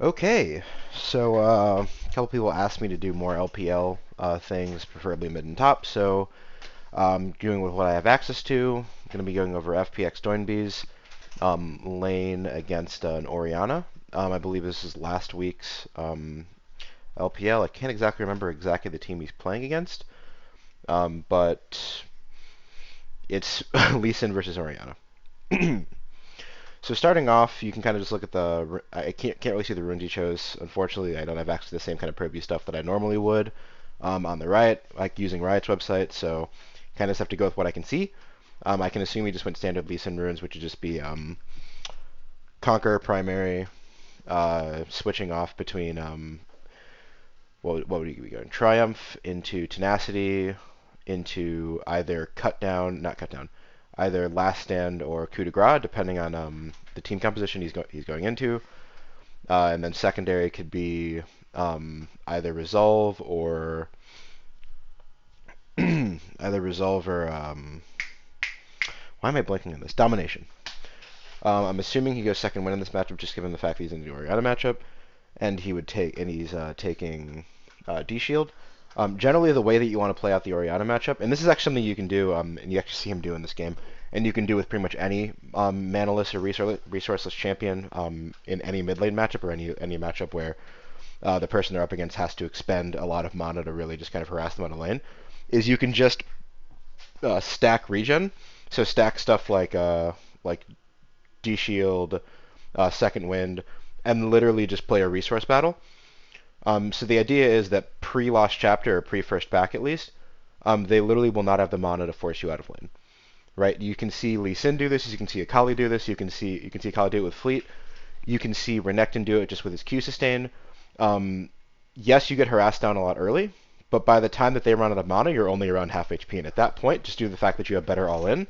Okay, so a couple people asked me to do more LPL things, preferably mid and top, so doing with what I have access to. I'm going to be going over FPX Doinb's lane against an Orianna. I believe this is last week's LPL. I can't exactly remember exactly the team he's playing against, but it's Lee Sin versus Orianna. So starting off, you can kind of just look at the. I can't really see the runes he chose. Unfortunately, I don't have access to the same kind of preview stuff that I normally would on the Riot, like using Riot's website. So kind of just have to go with what I can see. I can assume he just went standard Lee Sin runes, which would just be Conquer primary, switching off between what would he be going? Triumph into Tenacity into either cut down, not cut down, either last stand or coup de grace, depending on the team composition he's going into. And then secondary could be either resolve or why am I blanking on this? Domination. I'm assuming he goes second win in this matchup, just given the fact that he's in the Orianna matchup, and he's taking D Shield. Generally, the way that you want to play out the Orianna matchup, and this is actually something you can do, and you actually see him do in this game, and you can do with pretty much any manaless or resourceless champion in any mid lane matchup or any matchup where the person they're up against has to expend a lot of mana to really just kind of harass them on a lane, is you can just stack regen. So stack stuff like D Shield, Second Wind, and literally just play a resource battle. So the idea is that pre-Lost Chapter or pre-First Back at least, they literally will not have the mana to force you out of lane. Right? You can see Lee Sin do this. You can see Akali do this. You can see Akali do it with Fleet. You can see Renekton do it just with his Q sustain. Yes, you get harassed down a lot early, but by the time that they run out of mana, you're only around half HP. And at that point, just due to the fact that you have better all-in,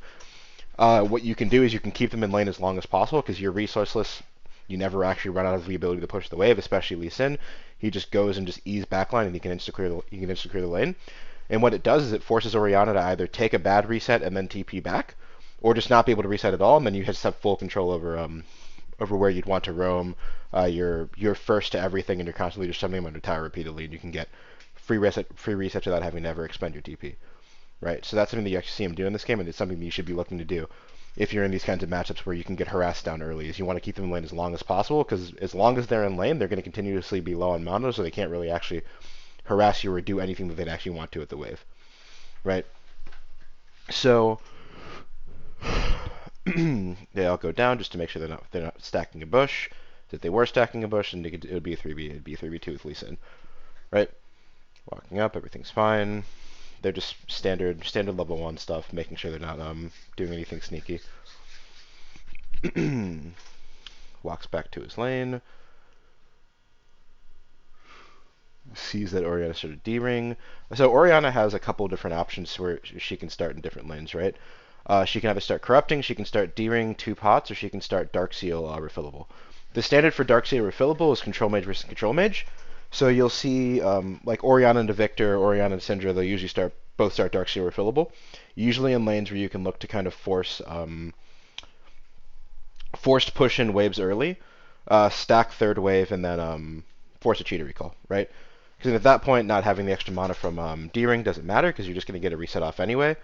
what you can do is you can keep them in lane as long as possible because you're resourceless. You never actually run out of the ability to push the wave, especially Lee Sin. He just goes and just ease backline, and he can insta clear the lane. And what it does is it forces Orianna to either take a bad reset and then TP back, or just not be able to reset at all, and then you just have full control over where you'd want to roam. You're first to everything, and you're constantly just summoning them under tower repeatedly, and you can get free reset without having to ever expend your TP. Right? So that's something that you actually see him do in this game, and it's something that you should be looking to do if you're in these kinds of matchups where you can get harassed down early. Is you want to keep them in lane as long as possible, because as long as they're in lane, they're going to continuously be low on mana, so they can't really actually harass you or do anything that they'd actually want to with the wave. Right? So they all go down just to make sure they're not stacking a bush. If they were stacking a bush, then it would be a 3v. It'd be a 3v2 with Lee Sin. Right? Walking up, everything's fine. They're just standard level 1 stuff, making sure they're not doing anything sneaky. Walks back to his lane. Sees that Orianna started D-ring. So Orianna has a couple different options where she can start in different lanes, right? She can either start Corrupting, she can start D-ring 2 pots, or she can start Darkseal refillable. The standard for Darkseal refillable is Control Mage versus Control Mage. So you'll see like Orianna and Victor, Orianna and Syndra, they'll usually both start Darkseal refillable. Usually in lanes where you can look to kind of forced push in waves early, stack third wave, and then force a cheater recall, right? Because at that point, not having the extra mana from D-Ring doesn't matter because you're just going to get a reset off anyway.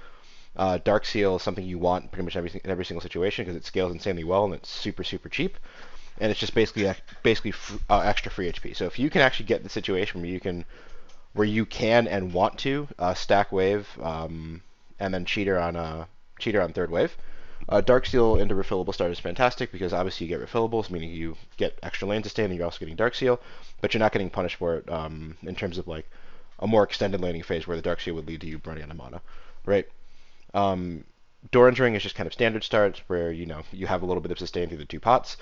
Dark Seal is something you want in pretty much in every single situation because it scales insanely well and it's super cheap, and it's just basically extra free HP. So if you can actually get the situation where you can and want to stack wave and then cheater on third wave. Darkseal into refillable start is fantastic because obviously you get refillables, meaning you get extra lane sustain and you're also getting Darkseal, but you're not getting punished for it in terms of like a more extended laning phase where the Darkseal would lead to you running out of mana, right? Doran's Ring is just kind of standard starts where you have a little bit of sustain through the 2 pots,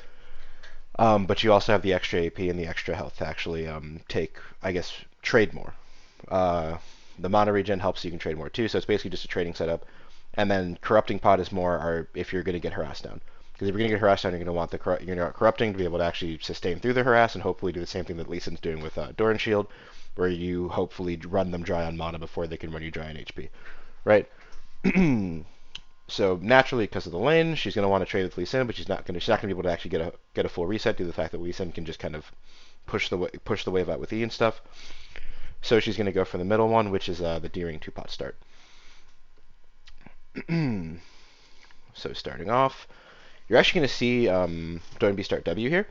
but you also have the extra AP and the extra health to actually trade more. The mana regen helps so you can trade more too, so it's basically just a trading setup. And then Corrupting Pot is more if you're going to get harassed down. Because if you're going to get harassed down, you're going to want Corrupting to be able to actually sustain through the harass and hopefully do the same thing that Lee Sin's doing with Doran Shield, where you hopefully run them dry on mana before they can run you dry on HP. Right? So naturally, because of the lane, she's going to want to trade with Lee Sin, but she's not going to be able to actually get a full reset due to the fact that Lee Sin can just kind of push the wave out with E and stuff. So she's going to go for the middle one, which is the D-ring 2-pot start. So starting off, you're actually going to see Doinb start W here.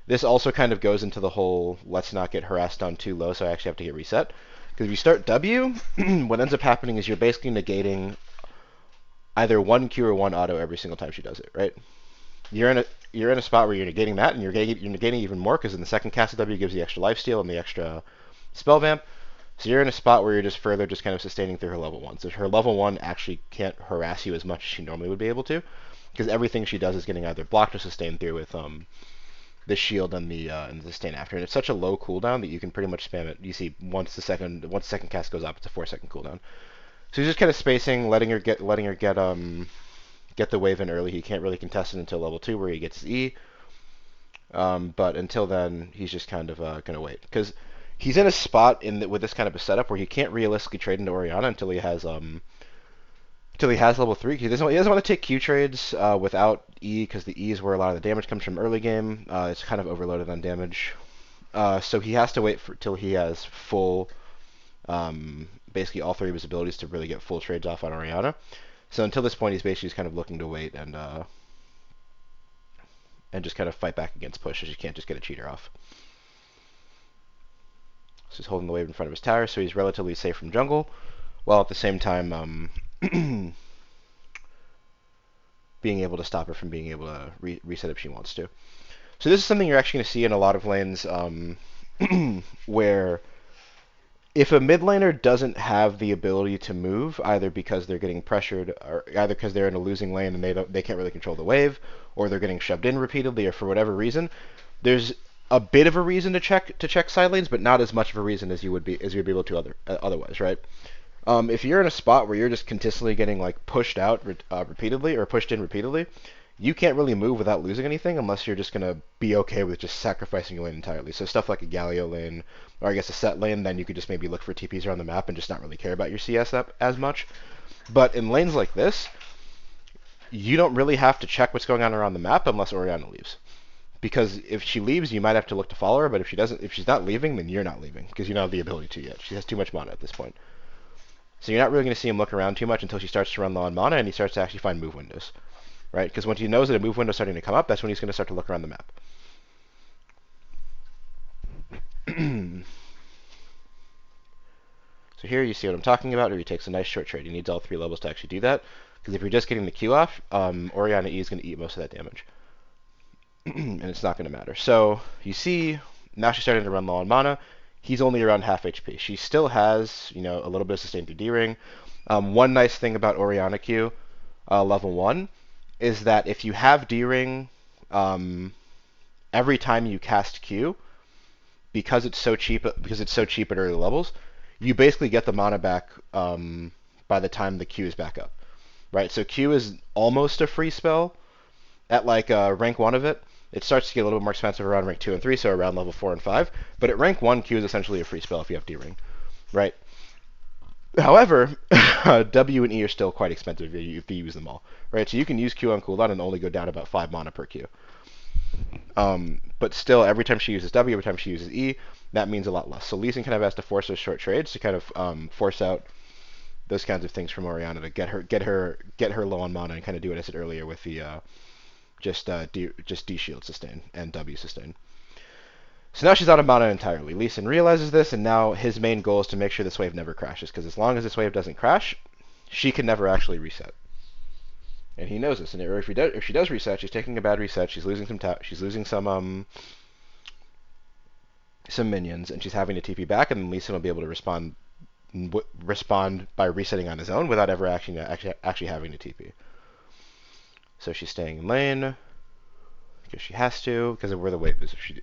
This also kind of goes into the whole let's not get harassed down too low, so I actually have to get reset. Because if you start W, what ends up happening is you're basically negating either one Q or one auto every single time she does it, right? You're in a spot where you're negating that, and you're negating even more because in the second cast of W gives the extra lifesteal and the extra spell vamp. So you're in a spot where you're just further just kind of sustaining through her level 1. So her level 1 actually can't harass you as much as she normally would be able to, because everything she does is getting either blocked or sustained through with the shield and the sustain after. And it's such a low cooldown that you can pretty much spam it. You see once the second cast goes up, it's a 4-second cooldown. So he's just kind of spacing, letting her get the wave in early. He can't really contest it until level 2 where he gets his E. But until then, he's just kind of gonna wait because he's in a spot with this kind of a setup where he can't realistically trade into Orianna until he has level 3. He doesn't want to take Q trades without E because the E is where a lot of the damage comes from early game. It's kind of overloaded on damage. So he has to wait till he has full, basically all 3 of his abilities to really get full trades off on Orianna. So until this point, he's basically just kind of looking to wait and just kind of fight back against push, as you can't just get a cheater off. So he's holding the wave in front of his tower, so he's relatively safe from jungle, while at the same time being able to stop her from being able to reset if she wants to. So this is something you're actually going to see in a lot of lanes where if a mid laner doesn't have the ability to move, either because they're getting pressured, or either because they're in a losing lane and they can't really control the wave, or they're getting shoved in repeatedly, or for whatever reason, there's a bit of a reason to check side lanes, but not as much of a reason as you'd be able to otherwise, right? If you're in a spot where you're just consistently getting like pushed out repeatedly or pushed in repeatedly, you can't really move without losing anything unless you're just going to be okay with just sacrificing your lane entirely. So stuff like a Galio lane, or I guess a set lane, then you could just maybe look for TPs around the map and just not really care about your CS up as much. But in lanes like this, you don't really have to check what's going on around the map unless Orianna leaves. Because if she leaves, you might have to look to follow her, but if she's not leaving, then you're not leaving, because you don't have the ability to yet. She has too much mana at this point. So you're not really going to see him look around too much until she starts to run low on mana and he starts to actually find move windows. Right? Because once he knows that a move window is starting to come up, that's when he's going to start to look around the map. So here you see what I'm talking about, where he takes a nice short trade. He needs all 3 levels to actually do that. Because if you're just getting the Q off, Orianna E is going to eat most of that damage. And it's not going to matter. So you see, now she's starting to run low on mana. He's only around half HP. She still has, a little bit of sustain through D-ring. One nice thing about Orianna Q, level 1, is that if you have D-ring, every time you cast Q, because it's so cheap at early levels, you basically get the mana back by the time the Q is back up, right? So Q is almost a free spell at like rank 1 of it. It starts to get a little bit more expensive around rank 2 and 3, so around level 4 and 5. But at rank 1, Q is essentially a free spell if you have D-ring, right? However, W and E are still quite expensive if you use them all, right? So you can use Q on cooldown and only go down about 5 mana per Q. But still, every time she uses W, every time she uses E, that means a lot less. So Lee Sin kind of has to force those short trades to kind of force out those kinds of things from Orianna to get her low on mana and kind of do what I said earlier with the just D shield sustain and W sustain. So now she's out of mana entirely. Lee Sin realizes this, and now his main goal is to make sure this wave never crashes, because as long as this wave doesn't crash, she can never actually reset. And he knows this, and if she does reset, she's taking a bad reset. She's losing some minions, and she's having to TP back, and then Lee Sin will be able to respond by resetting on his own without ever actually having to TP. So she's staying in lane because she has to, because of where the wave is. If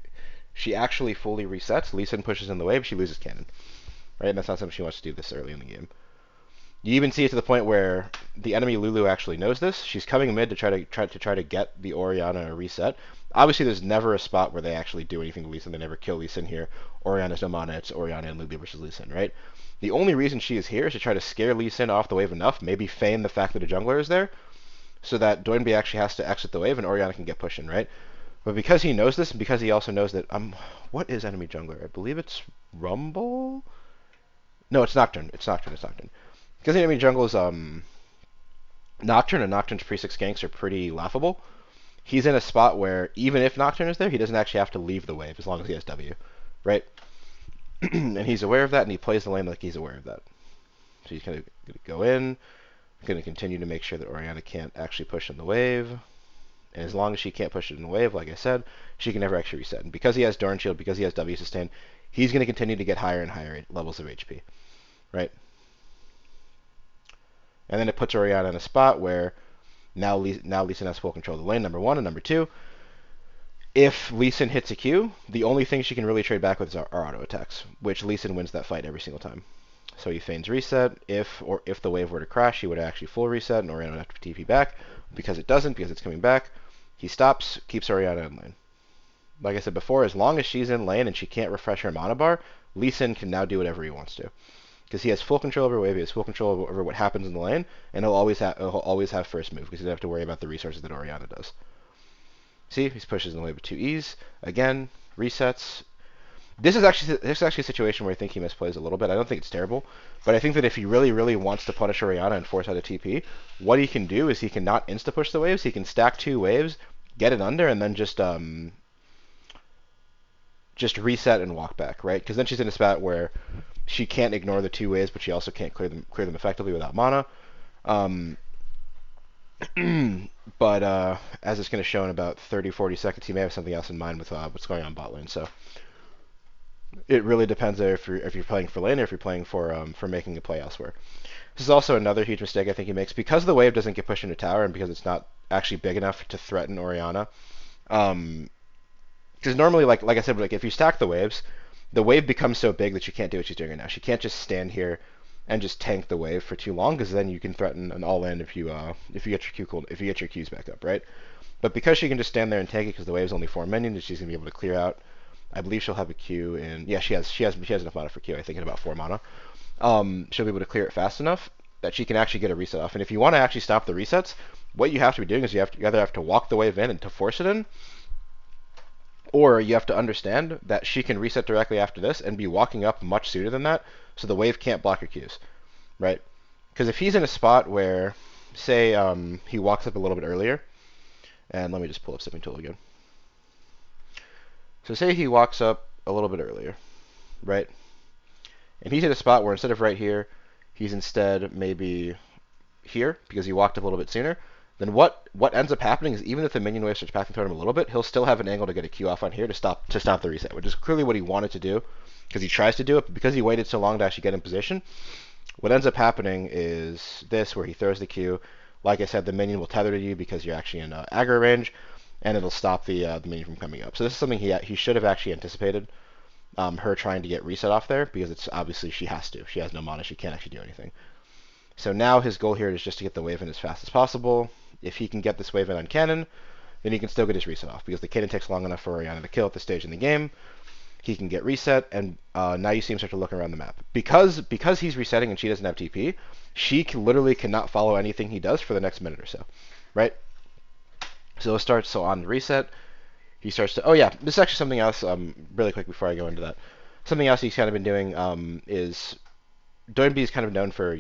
she actually fully resets, Lee Sin pushes in the wave, she loses cannon. Right? And that's not something she wants to do this early in the game. You even see it to the point where the enemy Lulu actually knows this. She's coming mid to try to get the Orianna a reset. Obviously, there's never a spot where they actually do anything to Lee Sin. They never kill Lee Sin here. Orianna's no mana. It's Orianna and Lulu versus Lee Sin, right? The only reason she is here is to try to scare Lee Sin off the wave enough, maybe feign the fact that a jungler is there, so that Doinb actually has to exit the wave and Orianna can get pushed in, right? But because he knows this, and because he also knows that what is enemy jungler? I believe it's Rumble. No, it's Nocturne. It's Nocturne. It's Nocturne. Because the enemy jungle is Nocturne, and Nocturne's pre-6 ganks are pretty laughable. He's in a spot where even if Nocturne is there, he doesn't actually have to leave the wave as long as he has W, right? And he's aware of that, and he plays the lane like he's aware of that. So he's kind of going to go in, going to continue to make sure that Orianna can't actually push in the wave. And as long as she can't push it in the wave, like I said, she can never actually reset. And because he has Darn Shield, because he has W sustain, he's going to continue to get higher and higher levels of HP, right? And then it puts Orianna in a spot where now Lee Sin has full control of the lane, number one, and number two, if Lee Sin hits a Q, the only thing she can really trade back with are auto attacks, which Lee Sin wins that fight every single time. So he feigns reset. If the wave were to crash, he would actually full reset, and Orianna would have to TP back. Because it doesn't, because it's coming back, he stops, keeps Orianna in lane. Like I said before, as long as she's in lane and she can't refresh her mana bar, Lee Sin can now do whatever he wants to. Because he has full control over wave, he has full control over what happens in the lane, and he'll always have first move, because he doesn't have to worry about the resources that Orianna does. See, he pushes in the wave with 2 E's. Again, resets. This is actually a situation where I think he misplays a little bit. I don't think it's terrible, but I think that if he really, really wants to punish Orianna and force out a TP, what he can do is he can not insta-push the waves, he can stack 2 waves, get it under, and then just reset and walk back, right? Because then she's in a spot where she can't ignore the 2 waves, but she also can't clear them effectively without mana. But as it's going to show in about 30-40 seconds, he may have something else in mind with what's going on bot lane. So it really depends if you're playing for lane or if you're playing for making a play elsewhere. This is also another huge mistake I think he makes because the wave doesn't get pushed into tower and because it's not actually big enough to threaten Orianna. Because normally, like I said, like if you stack the wave becomes so big that you can't do what she's doing right now. She can't just stand here and just tank the wave for too long, because then you can threaten an all-in if you get your Qs back up, right? But because she can just stand there and tank it, because the wave's only 4 minions, she's gonna be able to clear out. I believe she'll have a Q in. Yeah, she has enough mana for Q. I think in about 4 mana. She'll be able to clear it fast enough that she can actually get a reset off. And if you want to actually stop the resets, what you have to be doing is you either have to walk the wave in and to force it in, or you have to understand that she can reset directly after this and be walking up much sooner than that, so the wave can't block her Qs, right? Because if he's in a spot where, say, he walks up a little bit earlier, and let me just pull up Sipping Tool again. So say he walks up a little bit earlier, right? And he's in a spot where instead of right here, he's instead maybe here, because he walked up a little bit sooner. Then what ends up happening is even if the minion wave starts pathing toward him a little bit, he'll still have an angle to get a Q off on here to stop the reset, which is clearly what he wanted to do, because he tries to do it, but because he waited so long to actually get in position, what ends up happening is this, where he throws the Q. Like I said, the minion will tether to you because you're actually in aggro range, and it'll stop the minion from coming up. So this is something he should have actually anticipated, her trying to get reset off there, because it's obviously she has to. She has no mana, she can't actually do anything. So now his goal here is just to get the wave in as fast as possible. If he can get this wave in on cannon, then he can still get his reset off, because the cannon takes long enough for Orianna to kill at this stage in the game. He can get reset, and now you see him start to look around the map. Because he's resetting and she doesn't have TP, she literally cannot follow anything he does for the next minute or so, right? So it starts, so on reset, he starts to, oh yeah, this is actually something else, really quick before I go into that. Something else he's kind of been doing is, Doinb is kind of known for,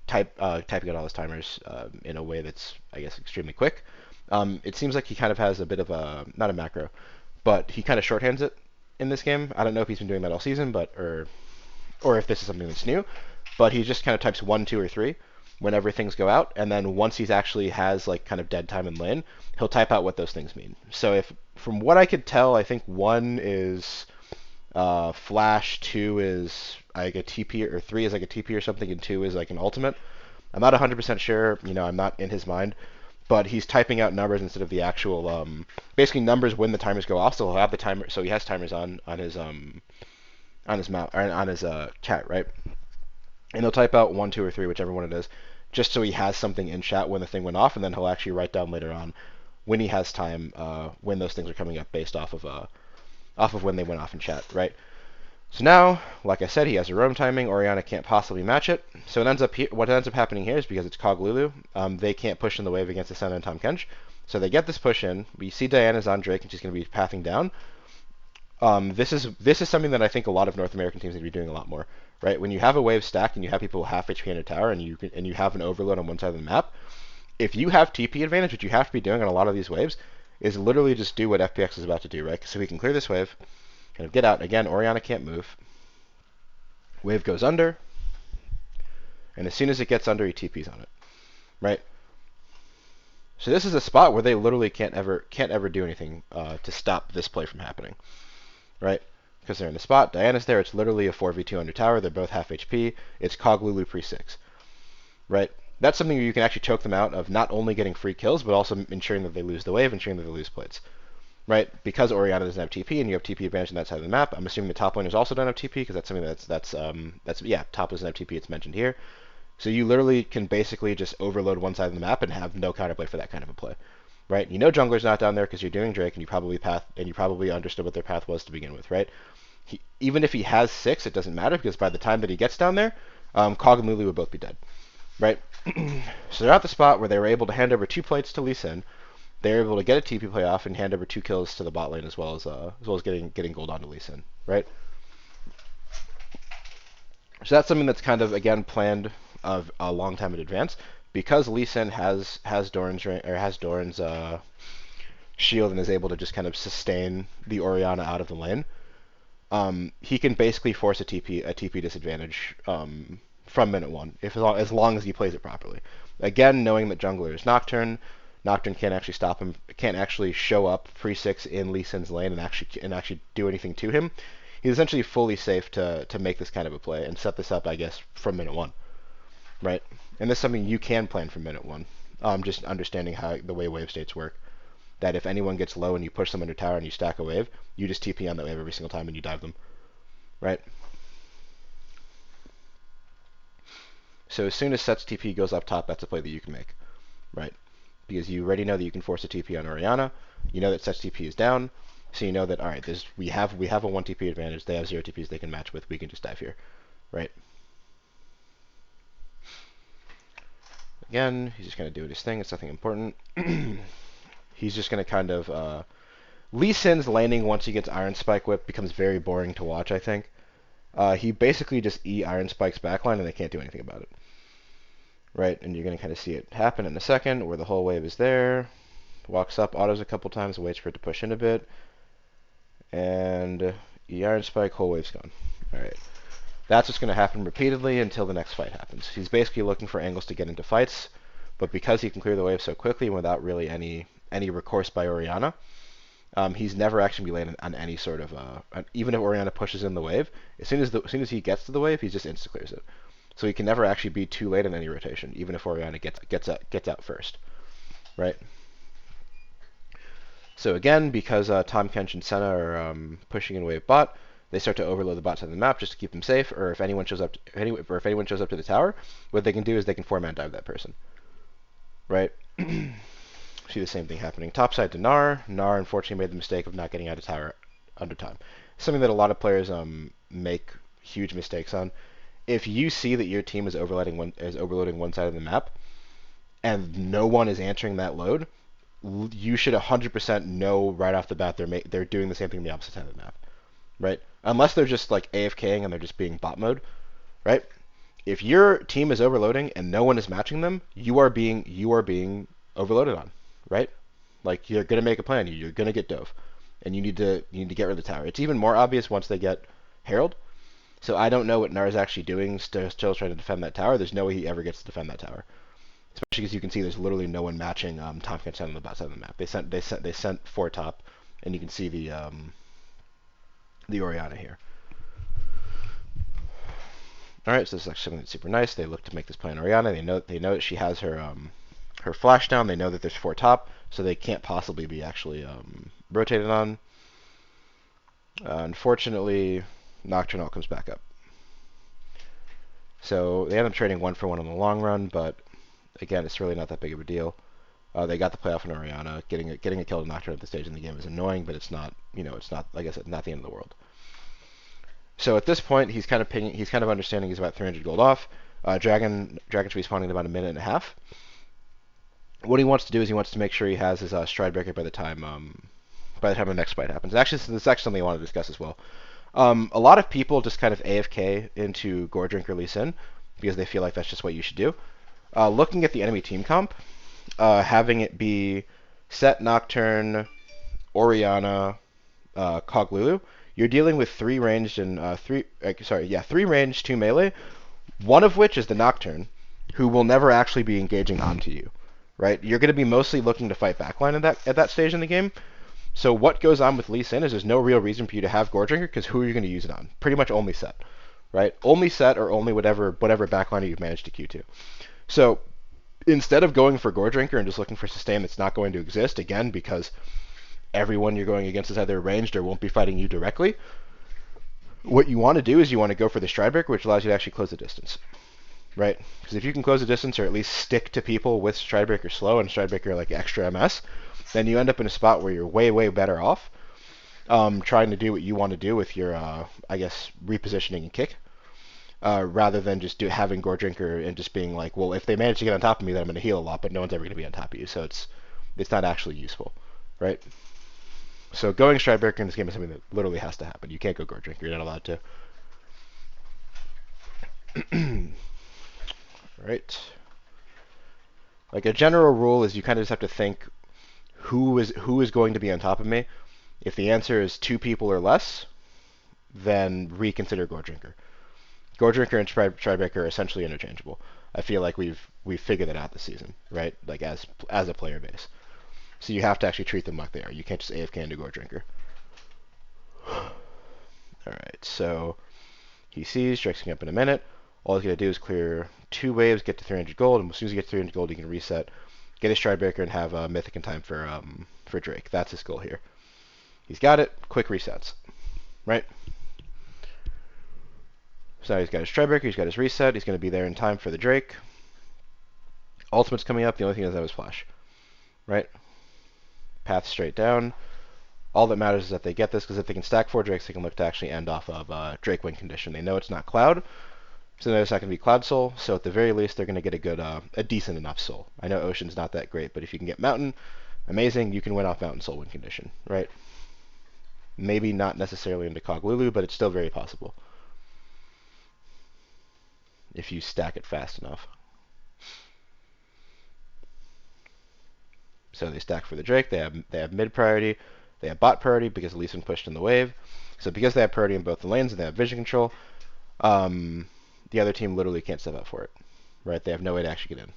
typing out all his timers in a way that's, I guess, extremely quick. It seems like he kind of has a bit of a, not a macro, but he kind of shorthands it in this game. I don't know if he's been doing that all season, but or if this is something that's new, but he just kind of types 1, 2, or 3 whenever things go out, and then once he's actually has like kind of dead time in lane, he'll type out what those things mean. So if, from what I could tell, I think 1 is flash, 2 is like a TP, or 3 is like a TP or something, and 2 is like an ultimate. I'm not 100% sure, I'm not in his mind, but he's typing out numbers instead of the actual, basically numbers when the timers go off, so he'll have the timer, so he has timers on his map, or on his chat, right? And he'll type out 1, 2, or 3, whichever one it is, just so he has something in chat when the thing went off, and then he'll actually write down later on when he has time, when those things are coming up based off of when they went off in chat, right? So now, like I said, he has a roam timing. Orianna can't possibly match it. So what ends up happening here is because it's Cog Lulu, they can't push in the wave against the Senna and Tahm Kench. So they get this push in. We see Diana's on Drake, and she's going to be pathing down. This is something that I think a lot of North American teams need to be doing a lot more, right? When you have a wave stacked and you have people half HP in a tower, and you have an overload on one side of the map, if you have TP advantage, what you have to be doing on a lot of these waves is literally just do what FPX is about to do, right? So we can clear this wave, kind of get out. Again, Orianna can't move. Wave goes under, and as soon as it gets under, he TPs on it, right? So this is a spot where they literally can't ever do anything to stop this play from happening, right? Because they're in the spot. Diana's there. It's literally a 4v2 under tower. They're both half HP. It's Cog Lulu pre-6, right? That's something where you can actually choke them out of not only getting free kills, but also ensuring that they lose the wave, ensuring that they lose plates, right? Because Orianna doesn't have TP and you have TP advantage on that side of the map, I'm assuming the top laners also don't have TP because that's something that's yeah, top doesn't have TP. It's mentioned here. So you literally can basically just overload one side of the map and have no counterplay for that kind of a play, right? You know jungler's not down there because you're doing Drake and you probably understood what their path was to begin with, right? Even if he has 6, it doesn't matter because by the time that he gets down there, Cog and Lulu would both be dead, right? So they're at the spot where they were able to hand over 2 plates to Lee Sin. They were able to get a TP play off and hand over 2 kills to the bot lane as well as getting gold onto Lee Sin, right? So that's something that's kind of again planned of a long time in advance because Lee Sin has Doran's shield and is able to just kind of sustain the Orianna out of the lane. He can basically force a TP disadvantage from minute 1 as long as he plays it properly. Again, knowing that jungler is Nocturne can't actually stop him, can't actually show up pre-6 in Lee Sin's lane and actually do anything to him. He's essentially fully safe to make this kind of a play and set this up, I guess, from minute 1, right? And this is something you can plan from minute 1. Just understanding how the way wave states work. That if anyone gets low and you push them under tower and you stack a wave, you just TP on that wave every single time and you dive them, right? So as soon as Set's TP goes up top, that's a play that you can make, right? Because you already know that you can force a TP on Orianna. You know that Set's TP is down, so you know that all right, we have a 1 TP advantage. They have 0 TPs they can match with. We can just dive here, right? Again, he's just gonna do his thing. It's nothing important. He's just gonna kind of Lee Sin's laning once he gets Iron Spike Whip becomes very boring to watch. I think he basically just Iron Spike's backline and they can't do anything about it. Right, and you're going to kind of see it happen in a second where the whole wave is there, walks up, autos a couple times, waits for it to push in a bit, and Iron Spike, whole wave's gone. Alright, that's what's going to happen repeatedly until the next fight happens. He's basically looking for angles to get into fights, but because he can clear the wave so quickly without really any recourse by Orianna, he's never actually be landing on any sort of, even if Orianna pushes in the wave, as soon as he gets to the wave, he just insta-clears it. So he can never actually be too late in any rotation, even if Orianna gets out first, right? So again, because Tahm Kench and Senna are pushing in wave bot, they start to overload the bot side of the map just to keep them safe. Or if anyone shows up, to the tower, what they can do is they can 4-man dive that person, right? See the same thing happening topside to Gnar. Gnar unfortunately made the mistake of not getting out of tower under time. Something that a lot of players make huge mistakes on. If you see that your team is overloading one side of the map, and no one is answering that load, you should 100% know right off the bat they're doing the same thing on the opposite side of the map, right? Unless they're just like AFKing and they're just being bot mode, right? If your team is overloading and no one is matching them, you are being overloaded on, right? Like you're gonna make a plan, you're gonna get dove, and you need to get rid of the tower. It's even more obvious once they get Herald. So I don't know what Gnar's actually doing, still trying to defend that tower. There's no way he ever gets to defend that tower. Especially because you can see there's literally no one matching Tahm Kench on the bot side of the map. They sent 4 top, and you can see the Orianna here. Alright, so this is actually something that's super nice. They look to make this play on Orianna. They know that she has her flash down. They know that there's 4 top, so they can't possibly be actually rotated on. Unfortunately, Nocturnal comes back up. So they end up trading 1 for 1 in the long run, but again, it's really not that big of a deal. They got the playoff in Orianna. Getting a kill to Nocturne at this stage in the game is annoying, but it's not, like I said, not the end of the world. So at this point, he's kind of pinging, he's kind of understanding he's about 300 gold off. Dragon's respawning in about a minute and a half. What he wants to do is he wants to make sure he has his stride breaker by the time the next fight happens. And actually, this is actually something I want to discuss as well. A lot of people just kind of AFK into Gore Drinker Lee Sin because they feel like that's just what you should do. Looking at the enemy team comp, having it be Set, Nocturne, Orianna, Coglulu, you're dealing with three ranged and three ranged, two melee, one of which is the Nocturne, who will never actually be engaging onto you. Right? You're going to be mostly looking to fight backline at that stage in the game. So what goes on with Lee Sin is there's no real reason for you to have Gore Drinker because who are you going to use it on? Pretty much only Set, right? Only Set or only whatever backliner you've managed to Q2. So instead of going for Gore Drinker and just looking for sustain that's not going to exist, again, because everyone you're going against is either ranged or won't be fighting you directly, what you want to do is you want to go for the Stride Breaker, which allows you to actually close the distance. Right? Because if you can close the distance or at least stick to people with Stride Breaker slow and Stride Breaker like extra MS, then you end up in a spot where you're way, way better off trying to do what you want to do with your, I guess, repositioning and kick, rather than just having Gore Drinker and just being like, well, if they manage to get on top of me, then I'm going to heal a lot, but no one's ever going to be on top of you, so it's not actually useful, right? So going Stride Breaker in this game is something that literally has to happen. You can't go Gore Drinker. You're not allowed to. Right? Like a general rule is you kind of just have to think who is going to be on top of me. If the answer is two people or less, then reconsider Gore Drinker. Gore Drinker and Stride Breaker are essentially interchangeable. I feel like we've figured that out this season, right? Like as a player base. So you have to actually treat them like they are. You can't just AFK into Gore Drinker. Alright, so he sees, Drake's up in a minute. All he's going to do is clear 2 waves, get to 300 gold, and as soon as he gets 300 gold, he can reset, get a Stride Breaker, and have Mythic in time for Drake. That's his goal here. He's got it. Quick resets. Right? So now he's got his Stride Breaker, he's got his reset, he's going to be there in time for the Drake. Ultimate's coming up, the only thing is that was flash. Right? Path straight down. All that matters is that they get this, because if they can stack 4 Drakes, they can look to actually end off of Drake win condition. They know it's not Cloud, so there's not going to be Cloud Soul, so at the very least, they're going to get a decent enough Soul. I know Ocean's not that great, but if you can get Mountain, amazing, you can win off Mountain Soul win condition, right? Maybe not necessarily into Coglulu, but it's still very possible. If you stack it fast enough. So they stack for the Drake, they have mid priority, they have bot priority because Lee Sin pushed in the wave. So because they have priority in both the lanes and they have vision control, the other team literally can't step up for it, right? They have no way to actually get in.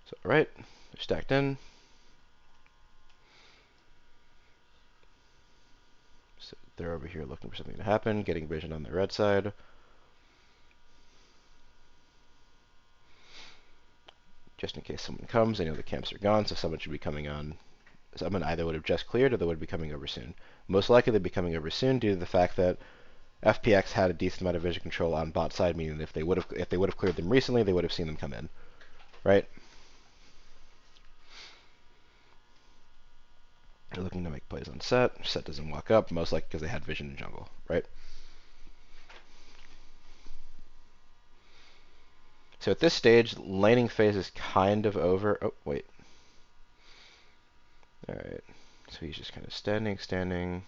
So, right, they're stacked in. So they're over here looking for something to happen, getting vision on the red side. Just in case someone comes, they know the camps are gone, so someone should be coming on. Someone either would have just cleared or they would be coming over soon. Most likely they'd be coming over soon due to the fact that FPX had a decent amount of vision control on bot side, meaning if they would have cleared them recently, they would have seen them come in, right? They're looking to make plays on Set. Set doesn't walk up, most likely because they had vision in jungle, right? So at this stage, laning phase is kind of over. Oh, wait. Alright. So he's just kind of standing.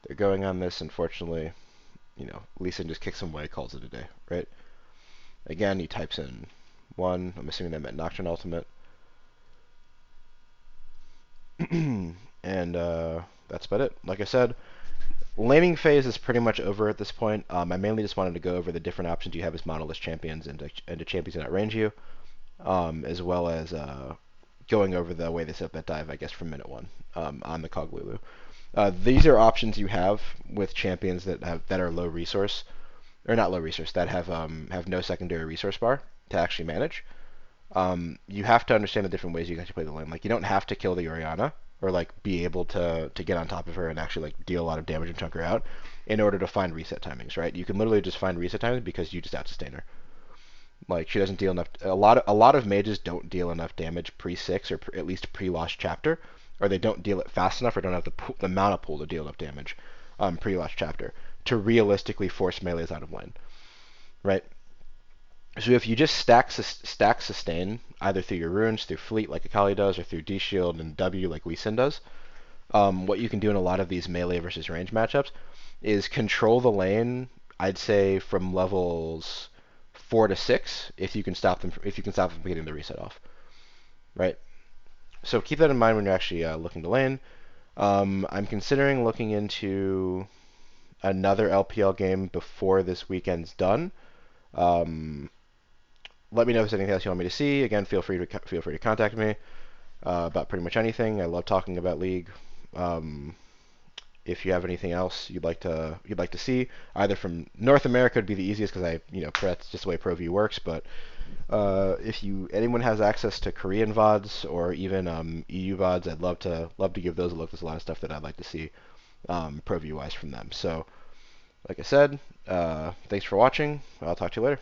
They're going on this, unfortunately. You know, Lee Sin just kicks him away, calls it a day, right? Again, he types in 1. I'm assuming that meant Nocturne Ultimate. And that's about it. Like I said, laning phase is pretty much over at this point. I mainly just wanted to go over the different options you have as monolith champions and to champions that outrange you, as well as going over the way they set up that dive, I guess, from minute 1 on the Coglulu. These are options you have with champions that are low resource, or not low resource, that have no secondary resource bar to actually manage. You have to understand the different ways you guys play the lane. Like, you don't have to kill the Orianna or like be able to get on top of her and actually like deal a lot of damage and chunk her out in order to find reset timings, right? You can literally just find reset timings because you just out-sustain her. Like, she doesn't deal enough. A lot of mages don't deal enough damage pre-6 or at least pre-lost chapter or they don't deal it fast enough, or don't have the mana pool to deal enough damage pre-last chapter to realistically force melees out of lane, right? So if you just stack sustain either through your runes, through fleet like Akali does, or through D shield and W like Lee Sin does, what you can do in a lot of these melee versus range matchups is control the lane. I'd say from levels 4 to 6 if you can stop them from getting the reset off, right? So keep that in mind when you're actually looking to lane. I'm considering looking into another LPL game before this weekend's done. Let me know if there's anything else you want me to see. Again, feel free to contact me about pretty much anything. I love talking about League. If you have anything else you'd like to see, either from North America would be the easiest because that's just the way ProView works. But if anyone has access to Korean VODs or even EU VODs, I'd love to give those a look. There's a lot of stuff that I'd like to see ProView wise from them. So, like I said, thanks for watching. I'll talk to you later.